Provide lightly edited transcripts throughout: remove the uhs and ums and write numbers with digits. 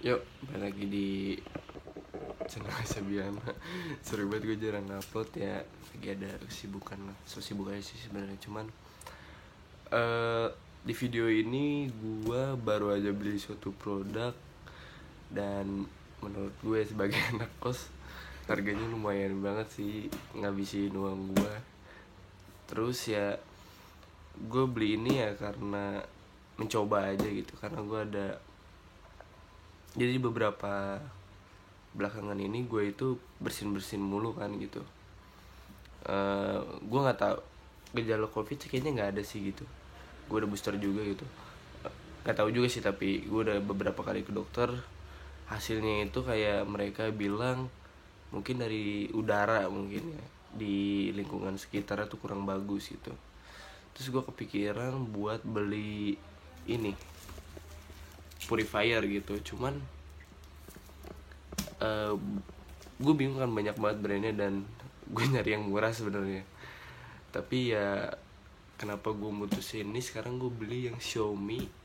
Yuk, balik lagi di channel Sabian. Sorry banget gue jarang upload ya. Lagi ada kesibukan lah. So sibuk aja sih sebenarnya. Cuman di video ini gue baru aja beli suatu produk. Dan menurut gue sebagai anak kos, harganya lumayan banget sih, ngabisin uang gue. Terus ya gue beli ini ya karena mencoba aja gitu. Karena gue ada, jadi beberapa belakangan ini gue itu bersin mulu kan gitu. Gue nggak tahu gejala covid sih, kayaknya nggak ada sih gitu. Gue udah booster juga gitu. Nggak tahu juga sih, tapi gue udah beberapa kali ke dokter. Hasilnya itu kayak mereka bilang mungkin dari udara, mungkin ya di lingkungan sekitar tuh kurang bagus gitu. Terus gue kepikiran buat beli ini purifier gitu. Cuman gue bingung kan, banyak banget brandnya dan gue nyari yang murah sebenarnya. Tapi ya kenapa gue mutusin ini, sekarang gue beli yang Xiaomi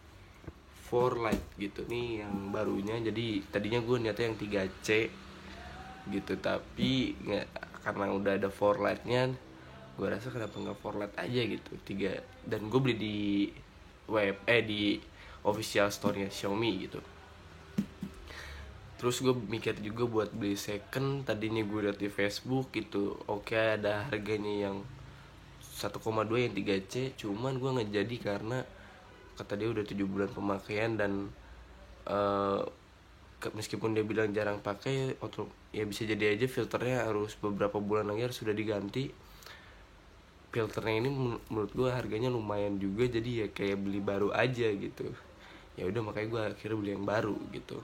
4 Lite gitu nih, yang barunya. Jadi tadinya gue niatnya yang 3C gitu, tapi nggak, karena udah ada 4 Lite nya, gue rasa kenapa nggak 4 Lite aja gitu 3. Dan gue beli di di official store-nya Xiaomi gitu. Terus gue mikir juga buat beli second. Tadinya gue liat di Facebook gitu, oke, ada harganya yang 1,2 yang 3C. Cuman gue nggak jadi karena kata dia udah 7 bulan pemakaian. Dan meskipun dia bilang jarang pakai, ya bisa jadi aja filternya harus beberapa bulan lagi harus sudah diganti. Filternya ini menurut gue harganya lumayan juga, jadi ya kayak beli baru aja gitu. Ya udah, makanya gue akhirnya beli yang baru gitu.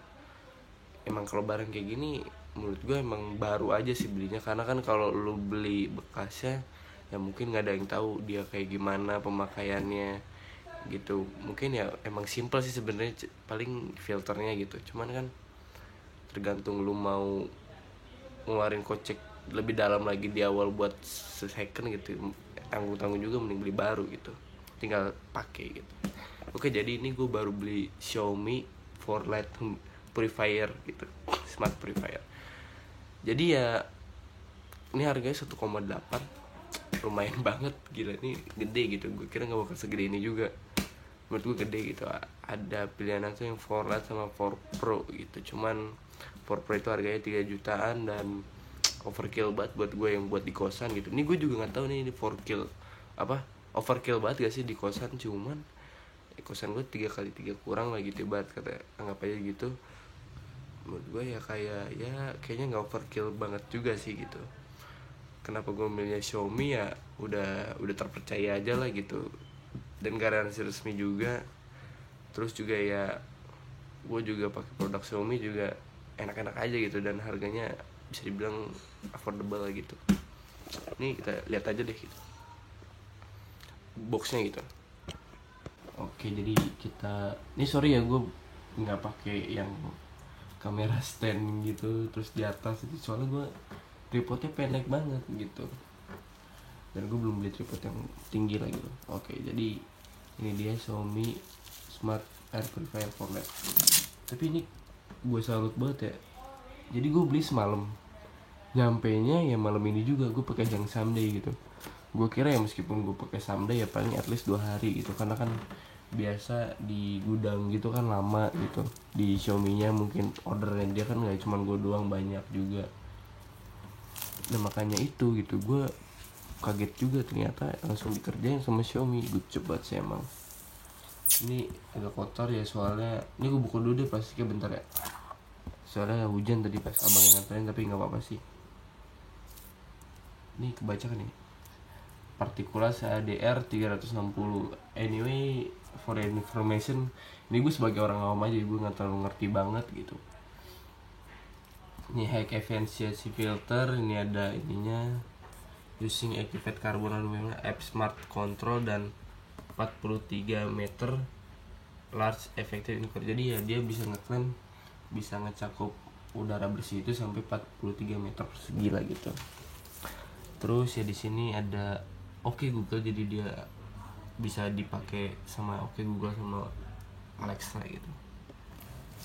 Emang kalau barang kayak gini menurut gue emang baru aja sih belinya, karena kan kalau lu beli bekasnya ya mungkin nggak ada yang tahu dia kayak gimana pemakaiannya gitu. Mungkin ya emang simple sih sebenarnya, paling filternya gitu. Cuman kan tergantung lu mau ngeluarin kocek lebih dalam lagi di awal buat second gitu, tanggung juga, mending beli baru gitu, tinggal pakai gitu. Oke, jadi ini gue baru beli Xiaomi 4 Lite purifier gitu, smart purifier. Jadi ya ini harganya 1,8, lumayan banget, gila, ini gede gitu. Gue kira nggak bakal segede ini juga, menurut gue gede gitu. Ada pilihan tuh yang 4 Lite sama 4 Pro gitu. Cuman 4 Pro itu harganya 3 jutaan dan overkill banget buat gue yang buat di kosan gitu. Ini gue juga nggak tahu nih, ini overkill banget gak sih di kosan. Cuman kosan gue 3x3 kurang lah gitu, banget kata, anggap aja gitu. Menurut gue ya kayaknya nggak overkill banget juga sih gitu. Kenapa gue milihnya Xiaomi, ya udah terpercaya aja lah gitu, dan garansi resmi juga. Terus juga ya gue juga pakai produk Xiaomi juga enak-enak aja gitu, dan harganya bisa dibilang affordable lah gitu. Ini kita lihat aja deh gitu boxnya gitu. Oke, jadi kita ini, sorry ya gue nggak pakai yang kamera stand gitu terus di atas itu, soalnya gue tripodnya pendek banget gitu, dan gue belum beli tripod yang tinggi lagi gitu. Oke, jadi ini dia Xiaomi Smart Air Purifier 4 Lite. Tapi ini gue salut banget ya. Jadi gue beli semalam, nyampainya ya malam ini juga. Gue pakai yang someday gitu. Gue kira ya meskipun gue pakai someday ya paling at least 2 hari gitu, karena kan biasa di gudang gitu kan lama gitu. Di Xiaomi-nya mungkin ordernya dia kan nggak cuma gue doang, banyak juga. Nah makanya itu gitu, gue kaget juga ternyata langsung dikerjain sama Xiaomi. Good job banget sih emang. Ini agak kotor ya soalnya, ini gue buka dulu deh plastiknya bentar ya, soalnya hujan tadi pas abang yang nganterin. Tapi nggak apa-apa sih, ini kebaca kan ini partikulas ADR 360. Anyway, for information, ini gue sebagai orang awam aja, gue nggak terlalu ngerti banget gitu. Ini high efficiency filter, ini ada ininya, using activate carbon app smart control, dan 43 meter large effective indoor. Jadi ya dia bisa ngeklaim bisa ngecakup udara bersih itu sampai 43 meter persegi lah gitu. Terus ya di sini ada Oke Google, jadi dia bisa dipakai sama Oke Google sama Alexa gitu.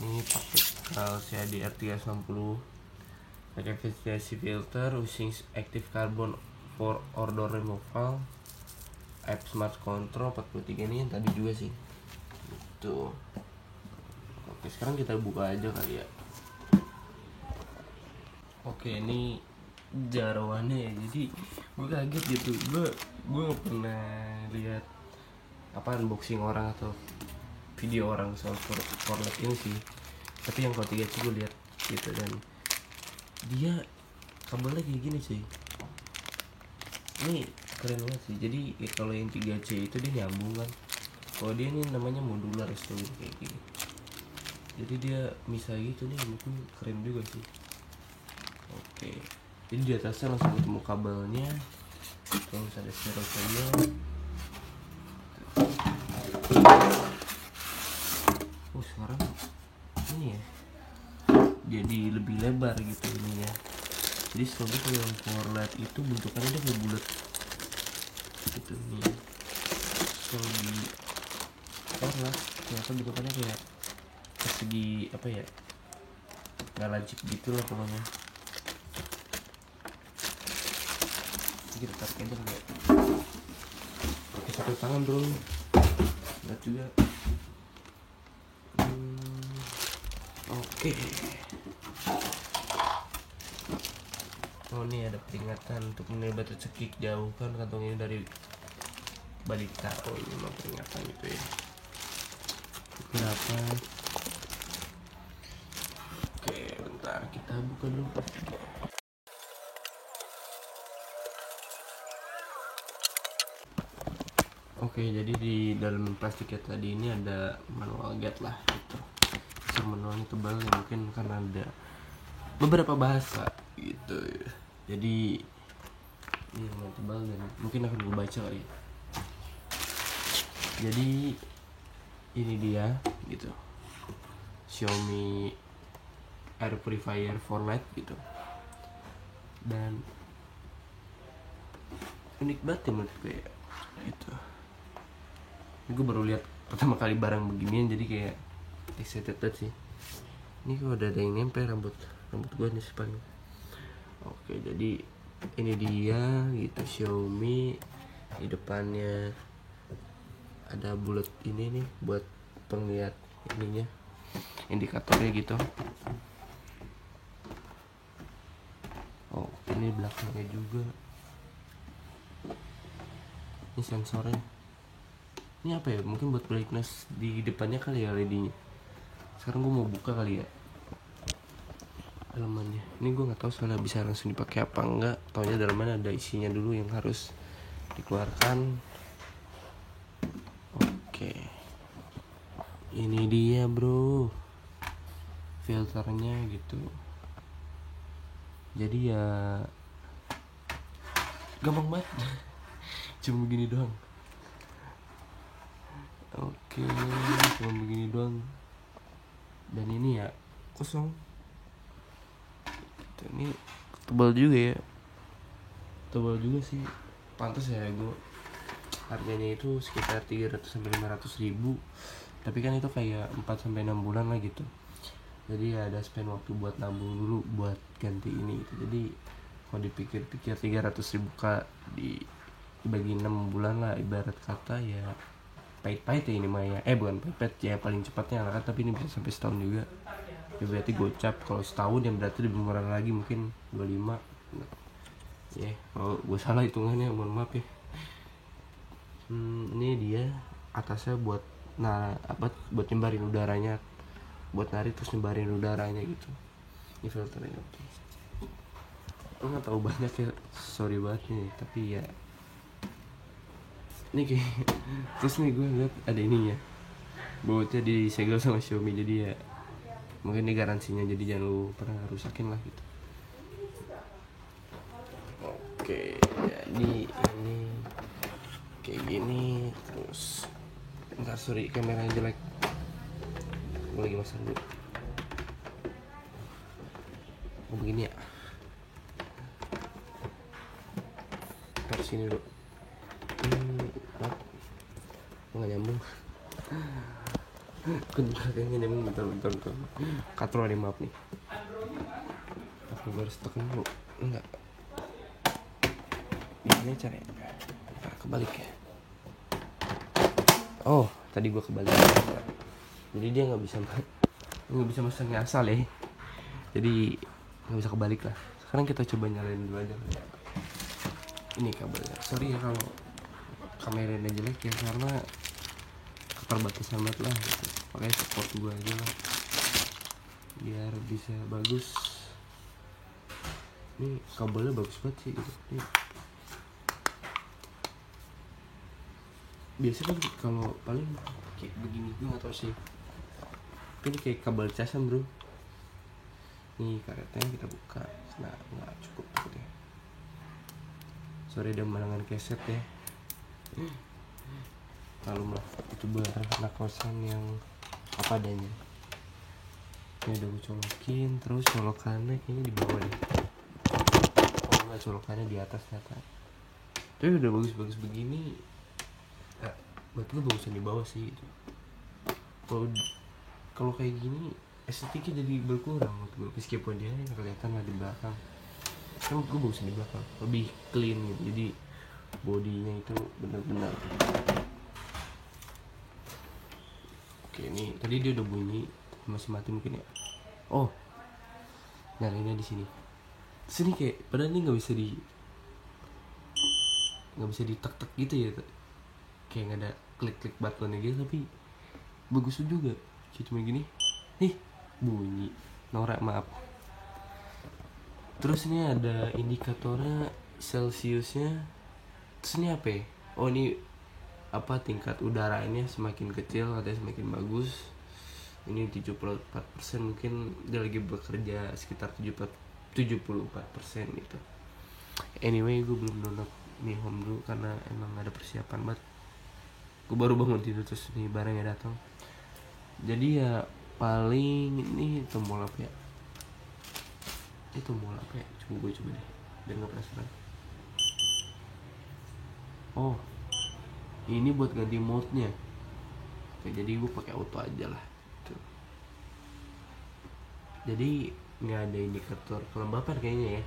Ini pakai Calcia DR 360, pakai ventilasi filter, using active carbon for odor removal, app smart control 43. Ini yang tadi juga sih. Tuh. Oke, sekarang kita buka aja kali ya. Oke, ini jarawannya ya. Jadi gue kaget gitu. Gue gak pernah lihat unboxing orang atau video orang soal Forlet ini sih. Tapi yang ketiga sih gue lihat gitu, dan dia kabelnya kayak gini sih. Ini keren banget sih. Jadi kalau yang 3C itu dia nyambung kan. Kalau dia ini namanya modular tuh kayak gini. Jadi dia bisa gitu nih, mungkin keren juga sih. Oke, jadi di atasnya langsung ketemu kabelnya, terus ada serosnya. Oh, sekarang ini ya, jadi lebih lebar gitu ini ya. Jadi setahu gue yang Forlet itu bentukannya dia kayak bulat gitu nih. Kalau di Forlet ternyata bentukannya kayak persegi apa ya, nggak lancip gitu lah pokoknya. Kita tarik aja kayak pakai satu tangan bro, berat juga. Oke. Oh, ini ada peringatan untuk menilai batu cekik, jauhkan kantong ini dari balita. Oh, ini memang peringatan gitu ya. Kenapa? Oke, bentar kita buka dulu. Oke, jadi di dalam plastiknya tadi ini ada manual guide lah gitu. Manualnya tebal ya, mungkin karena ada beberapa bahasa gitu. Jadi ini manual tebal dan mungkin akan gue baca kali. Jadi ini dia gitu, Xiaomi Air Purifier Forlet gitu. Dan unik banget ya menurut gue gitu. Gue baru lihat pertama kali barang beginian, jadi kayak excited banget sih. Ini kok ada yang nempel rambut gue nih paling. Oke, jadi ini dia gitu, Xiaomi. Di depannya ada bulat ini nih buat penglihat ininya, indikatornya gitu. Oh, ini belakangnya juga. Ini sensornya. Ini apa ya, mungkin buat brightness di depannya kali ya LED-nya. Sekarang gue mau buka kali ya dalamannya. Ini gue nggak tahu soalnya bisa langsung dipakai apa enggak. Taunya dalamannya ada isinya dulu yang harus dikeluarkan. Oke, ini dia bro, filternya gitu. Jadi ya gampang banget. Cuma begini doang. Oke, cuma begini doang. Dan ini ya kosong. Ini tebal juga ya, tebal juga sih. Pantas ya gue harganya itu sekitar 300-500 ribu. Tapi kan itu kayak 4-6 bulan lah gitu. Jadi ya ada spend waktu buat nabung dulu buat ganti ini gitu. Jadi kalau dipikir-pikir 300 ribu dibagi 6 bulan lah, ibarat kata ya pahit-pahit ya ini mah ya. Bukan pahit-pahit ya, paling cepatnya lah kan, tapi ini bisa sampai setahun juga. Ya berarti gocap kalau setahun ya berarti lebih murah lagi, mungkin 25. Ya, kalau gue salah hitungannya mohon maaf ya. Ini dia atasnya buat buat nyebarin udaranya, buat narik terus nyebarin udaranya gitu. Ini filternya. Oke. Gue nggak tahu banyak ya, sorry banget nih, tapi ya ini kayak terus nih gue lihat ada ininya, bautnya disegel sama Xiaomi, jadi ya mungkin ini garansinya, jadi jangan lu pernah rusakin lah gitu. Oke, jadi ini kayak gini. Terus ntar sorry kameranya jelek, gue lagi masang dulu. Begini ya, taruh sini dulu. Nggak nyambung. Kayaknya emang bentar. Katro nih, maaf nih. Aku harus tekan dulu. Enggak. Ini caranya. Nah, kebalik ya. Oh, tadi gua kebalik. Jadi dia nggak bisa masangnya asal ya. Jadi nggak bisa kebalik lah. Sekarang kita coba nyalain dulu aja. Ini kabelnya. Sorry ya kalau kameranya jelek ya, karena keterbatasan banget lah gitu. Pakai support gua aja lah biar bisa bagus. Ini kabelnya bagus banget sih gitu. Ini biasanya kan kalau paling kayak begini gue nggak tahu sih. Ini kayak kabel casan bro. Nih karetnya kita buka. Nah nggak cukup ya. Sorry udah menangan keset ya. Lalu lah itu buat anak kosan yang apa adanya. Ini udah gue colokin, terus colokannya kayaknya di bawah deh. Oh enggak, colokannya di atas ternyata. Tapi udah bagus begini. Buat gue bagusan di bawah sih gitu. Kalau kayak gini estetiknya jadi berkurang menurut gue, meskipun dia kelihatan lah di belakang. Kan gue bagusan di belakang, lebih clean gitu. Jadi bodinya itu benar-benar. Oke, ini tadi dia udah bunyi, masih mati mungkin ya. Oh, nyalainnya di sini. Sini kayak padahal ini nggak bisa ditek-tek gitu ya. Kayak nggak ada klik-klik buttonnya gitu, tapi bagus juga. Kayak cuma gini, bunyi. Norak maaf. Terus ini ada indikatornya Celsiusnya. Terus ini apa ya? Oh ini apa, tingkat udaranya semakin kecil atau semakin bagus. Ini 74%, mungkin dia lagi bekerja sekitar 74% gitu. Anyway, gue belum download Mi Home dulu karena emang ada persiapan banget. Gue baru bangun tidur terus nih barangnya datang. Jadi ya paling ini tombol apa ya? Ini tombol apa ya? Gue coba deh, biar nggak penasaran. Oh, ini buat ganti mode-nya. Oke, jadi gue pakai auto aja lah. Tuh. Jadi nggak ada indikator kelembapan kayaknya ya.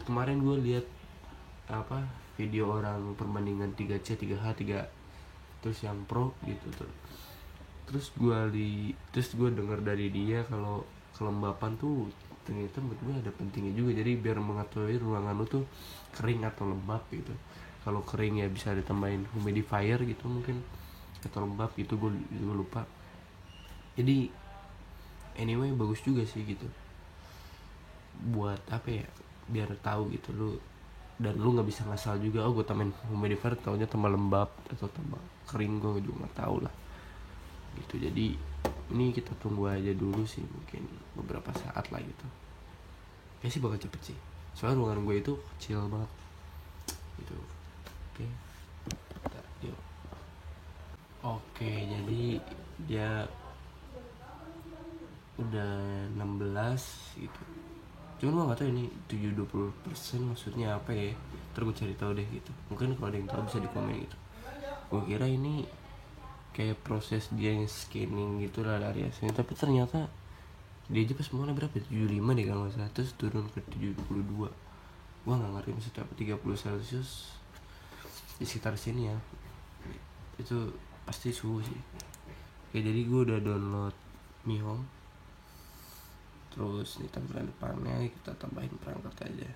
Kemarin gue lihat apa video orang perbandingan 3C, 3H, 3 terus yang pro gitu tuh. Terus gue denger dari dia kalau kelembapan tuh ternyata menurut gue ada pentingnya juga. Jadi biar mengetahui ruangan lu tuh kering atau lembab gitu. Kalau kering ya bisa ditambahin humidifier gitu mungkin, atau lembab gitu gue lupa. Jadi anyway bagus juga sih gitu. Buat apa ya? Biar tahu gitu lu, dan lu nggak bisa ngasal juga. Oh gue tambahin humidifier taunya tambah lembab atau tambah kering, gue juga nggak tahu lah gitu. Jadi ini kita tunggu aja dulu sih, mungkin beberapa saat lah gitu. Kayaknya sih bakal cepet sih, soalnya ruangan gue itu kecil banget gitu. Oke. Bentar, yuk. Oke, jadi dia udah 16 gitu. Cuman gue gak tau ini 7-20% maksudnya apa ya. Ntar gue cari tahu deh gitu. Mungkin kalau ada yang tahu bisa di komen gitu. Gue kira ini kayak proses dia yang scanning gitu lah dari hasilnya, tapi ternyata dia aja pas mulai berapa, 75 deh kalau nggak salah, terus turun ke 72. Gua nggak ngerti maksudnya apa 30 Celsius di sekitar sini ya, itu pasti suhu sih. Oke, jadi gue udah download Mi Home. Terus nih tampilan depannya kita tambahin perangkat aja.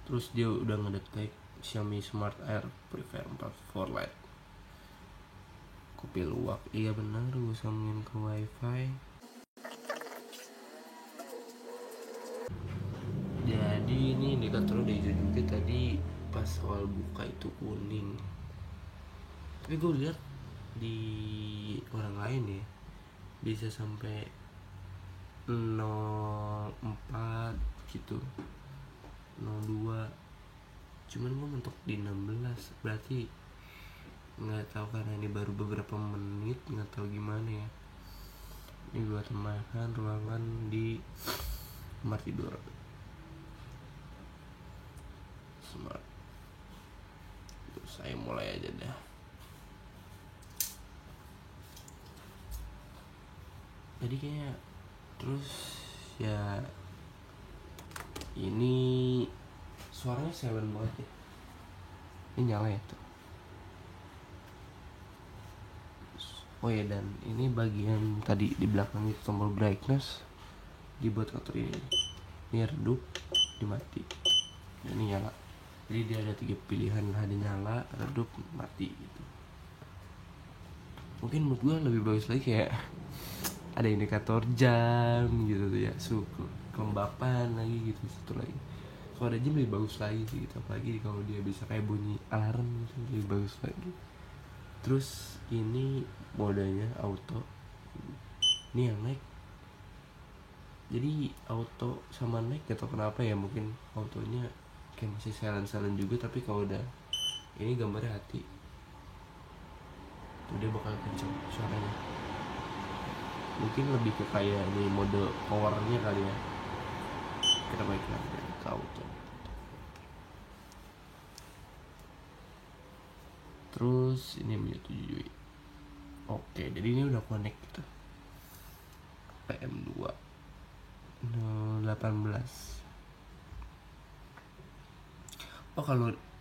Terus dia udah ngedetek Xiaomi Smart Air Prefer 4 Lite. Kopi luwak, iya benar, gue sambungin ke wifi. Jadi ini indikator udah hijau juga tadi pas awal buka itu kuning. Tapi gue lihat di orang lain ya bisa sampai 04 gitu, 02. Cuman gue mentok di 16, berarti nggak tahu karena ini baru beberapa menit, nggak tahu gimana ya. Ini gue tambahkan ruangan di kamar tidur smart. Terus saya mulai aja dah. Jadi kayak terus ya ini suaranya silent banget ya. Ini nyala ya tuh. Oh ya, dan ini bagian tadi di belakang itu tombol brightness dibuat kotor ini redup, dimati, dan ini nyala. Jadi dia ada 3 pilihan, ada nyala, redup, mati gitu. Mungkin menurut gue lebih bagus lagi kayak ada indikator jam gitu tuh ya, suhu kelembapan lagi gitu, satu lagi. Kalau ada jam lebih bagus lagi sih gitu, apalagi kalau dia bisa kayak bunyi alarm gitu, lebih bagus lagi. Terus ini modenya auto, ini yang naik. Jadi auto sama naik gak tau kenapa ya, mungkin autonya kayak masih silent juga, tapi kalau udah ini gambarnya hati tuh dia bakal kenceng suaranya. Mungkin lebih ke kayak ini mode powernya kali ya. Kita balik lagi ke auto. Terus ini menyetujui. Oke, jadi ini udah connect gitu. PM2 018.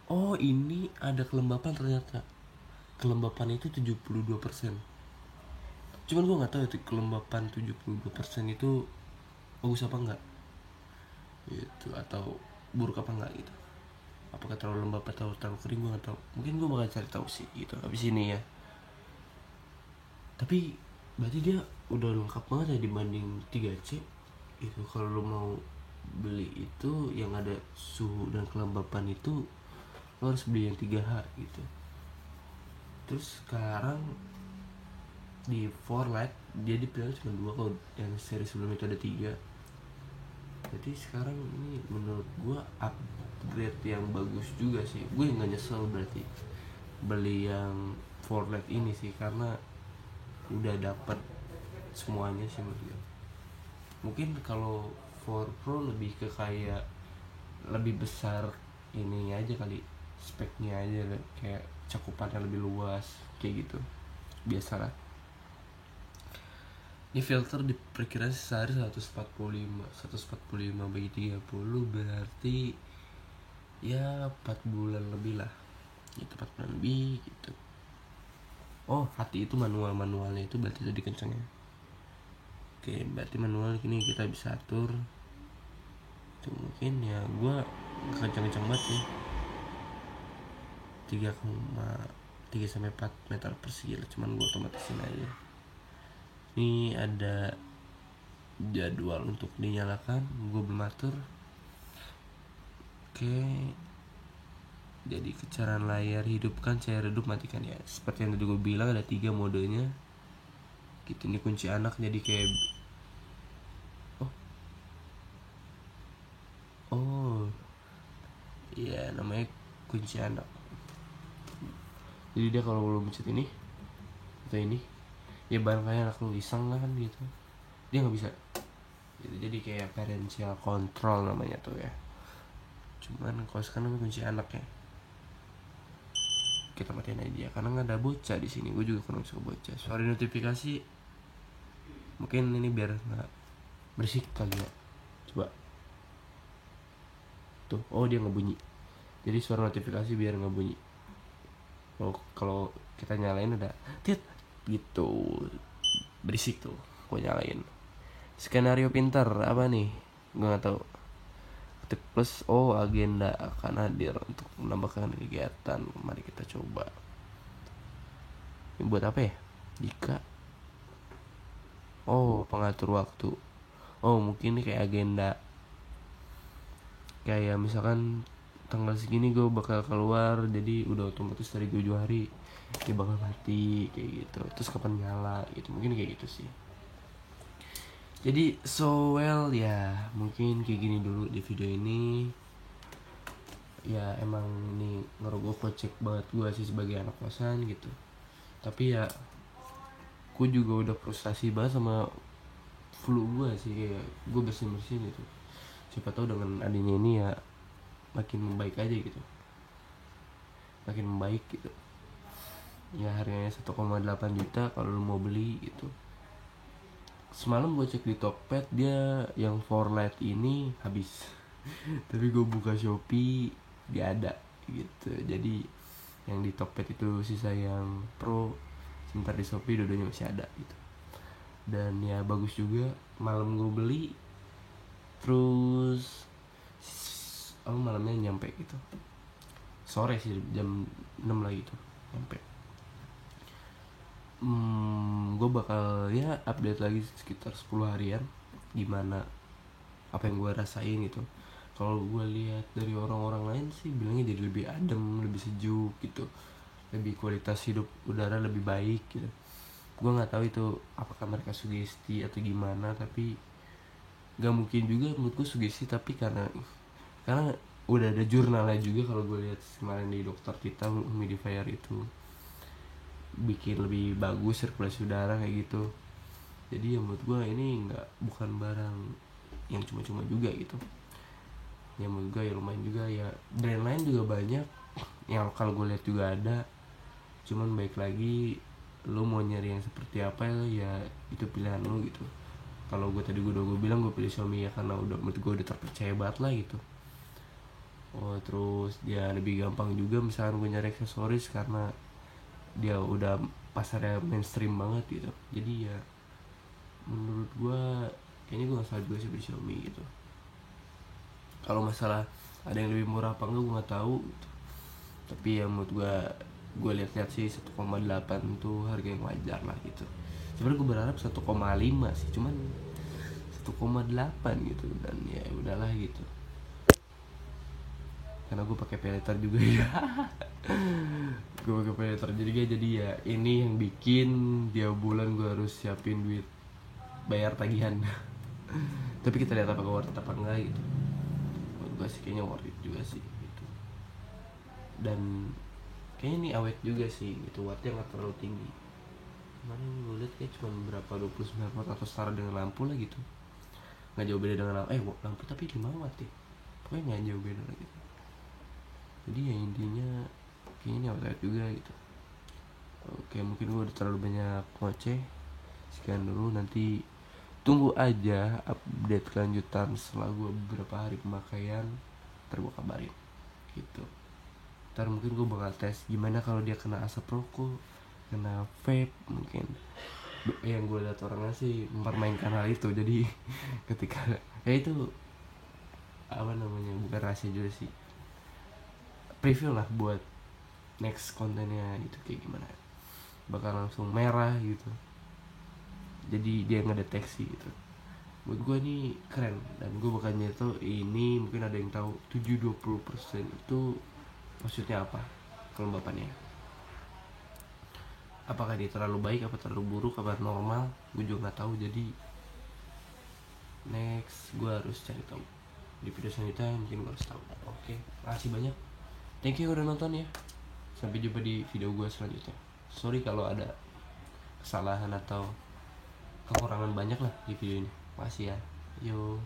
Oh ini ada kelembapan ternyata. Kelembapan itu 72%. Cuman gue nggak tahu itu kelembapan 72% itu bagus apa enggak gitu, atau buruk apa enggak gitu. Apakah terlalu lembab atau terlalu kering, gue nggak tahu. Mungkin gue bakal cari tahu sih gitu habis ini ya. Tapi berarti dia udah lengkap banget ya dibanding 3C itu. Kalau lo mau beli itu yang ada suhu dan kelembapan itu, lo harus beli yang 3H gitu. Terus sekarang di 4 Lite dia dipilih cuma 2, kalau yang seri sebelum itu ada 3. Jadi sekarang ini menurut gue upgrade yang bagus juga sih. Gue nggak nyesel berarti beli yang 4 Lite ini sih, karena udah dapet semuanya sih menurut gue. Mungkin kalau 4 Pro lebih ke kayak lebih besar ini aja kali, speknya aja kayak cakupannya lebih luas kayak gitu. Biasalah. Ini filter diperkirakan sehari 145 bagi 30 berarti ya 4 bulan lebih lah gitu, 4 bulan lebih gitu. Oh hati itu manualnya itu berarti tadi kencangnya. Oke, berarti manual ini kita bisa atur itu. Mungkin ya gue kencang-kencang banget sih, 3,3 sampai 4 meter persegi lah, cuman gue otomatisin aja. Ini ada jadwal untuk dinyalakan, gue belum atur. Oke, jadi kecaran layar hidupkan, cahaya redup, matikan ya. Seperti yang tadi gue bilang ada 3 modenya gitu. Ini kunci anak, jadi kayak oh ya namanya kunci anak. Jadi dia kalau belum mencet ini atau ini ya barangkali anak lu iseng lah kan gitu, dia nggak bisa gitu. Jadi kayak parental control namanya tuh ya. Cuman kalau sekarang kunci anak ya, kita matiin aja karena nggak ada bocah di sini. Gue juga kurang suka bocah. Suara notifikasi mungkin ini biar nggak berisik kali ya. Coba tuh, oh dia nggak bunyi. Jadi suara notifikasi biar nggak bunyi. Kalau kita nyalain udah tit gitu, berisik tuh. Gue nyalain. Skenario pintar apa nih? Gue nggak tahu. Ketik plus, oh agenda akan hadir untuk menambahkan kegiatan. Mari kita coba. Ini buat apa ya? Jika pengatur waktu. Oh mungkin ini kayak agenda, kayak misalkan tanggal segini gue bakal keluar, jadi udah otomatis dari jauh hari dia bakal mati kayak gitu. Terus kapan nyala gitu, mungkin kayak gitu sih. Jadi ya mungkin kayak gini dulu di video ini. Ya emang ini ngerogoh kocek banget gue sih sebagai anak kosan gitu. Tapi ya gue juga udah frustasi banget sama flu gue sih, kayak gue bersin gitu. Siapa tahu dengan adanya ini ya makin membaik aja gitu, makin membaik gitu. Ya harganya 1,8 juta kalau lu mau beli gitu. semalam gue cek di Tokped dia yang for light ini habis. Tapi gue buka Shopee dia ada gitu. Jadi yang di Tokped itu sisa yang Pro, sebentar di Shopee dua-duanya masih ada gitu. Dan ya bagus juga, malam gue beli terus malamnya nyampe gitu, sore sih jam 6 lagi tuh nyampe. Gue bakal ya update lagi sekitar 10 harian gimana apa yang gue rasain gitu. Kalau gue lihat dari orang-orang lain sih bilangnya jadi lebih adem, lebih sejuk gitu, lebih kualitas hidup udara lebih baik gitu. Gue nggak tahu itu apakah mereka sugesti atau gimana, tapi nggak mungkin juga menurutku sugesti, tapi karena udah ada jurnalnya juga. Kalau gue lihat kemarin di dokter kita humidifier itu bikin lebih bagus sirkulasi udara kayak gitu. Jadi ya menurut gue ini bukan barang yang cuma-cuma juga gitu. Ya menurut gue ya lumayan juga ya. Brand lain juga banyak yang kalau gue lihat juga ada, cuman baik lagi lu mau nyari yang seperti apa ya itu pilihan lu gitu. Kalau gue bilang gue pilih Xiaomi ya karena menurut gue udah terpercaya banget lah gitu. Terus dia lebih gampang juga misalkan gue nyari aksesoris karena dia udah pasarnya mainstream banget gitu. Jadi ya menurut gue kayaknya gue gak salah juga sih beli Xiaomi gitu. Kalau masalah ada yang lebih murah apa enggak gue gak tahu gitu. Tapi ya menurut gue lihat-lihat sih 1,8 tuh harga yang wajar lah gitu. Sebenarnya gue berharap 1,5 sih, cuman 1,8 gitu. Dan ya udahlah gitu, karena gue pakai paylater juga ya. Gue pakai paylater jadi ya ini yang bikin dia bulan gue harus siapin duit bayar tagihan. Tapi kita lihat apa worth it apa enggak gitu. Menurut gue sih kayaknya worth it juga sih gitu. Dan kayaknya ini awet juga sih gitu, wattnya nggak terlalu tinggi. Kemarin gue lihat kayak cuma berapa 29 watt atau setara dengan lampu lah gitu. Nggak jauh beda dengan lampu tapi 5 watt ya. Pokoknya nggak jauh beda lah gitu. Jadi ya intinya kayaknya ini awet juga gitu. Oke, mungkin gue udah terlalu banyak ngoceh. Sekian dulu, nanti tunggu aja update kelanjutan setelah gue beberapa hari pemakaian, ntar gue kabarin gitu. Ntar mungkin gue bakal tes gimana kalau dia kena asap rokok, kena vape mungkin. Yang gue lihat orangnya sih mempermainkan hal itu. Jadi ketika ya itu apa namanya, bukan rahasia juga sih, preview lah buat next kontennya itu kayak gimana, bakal langsung merah gitu. Jadi dia ngedeteksi gitu. Buat gue ini keren, dan gue bakal nyeto ini. Mungkin ada yang tahu 7-20% itu maksudnya apa kelembapannya, apakah dia terlalu baik, apa terlalu buruk, apa normal, gue juga nggak tahu. Jadi next gue harus cari tahu di video selanjutnya, mungkin gue harus tahu. Oke, makasih banyak, thank you udah nonton ya. Sampai jumpa di video gue selanjutnya. Sorry kalau ada kesalahan atau kekurangan banyak lah di video ini. Makasih ya. Yo.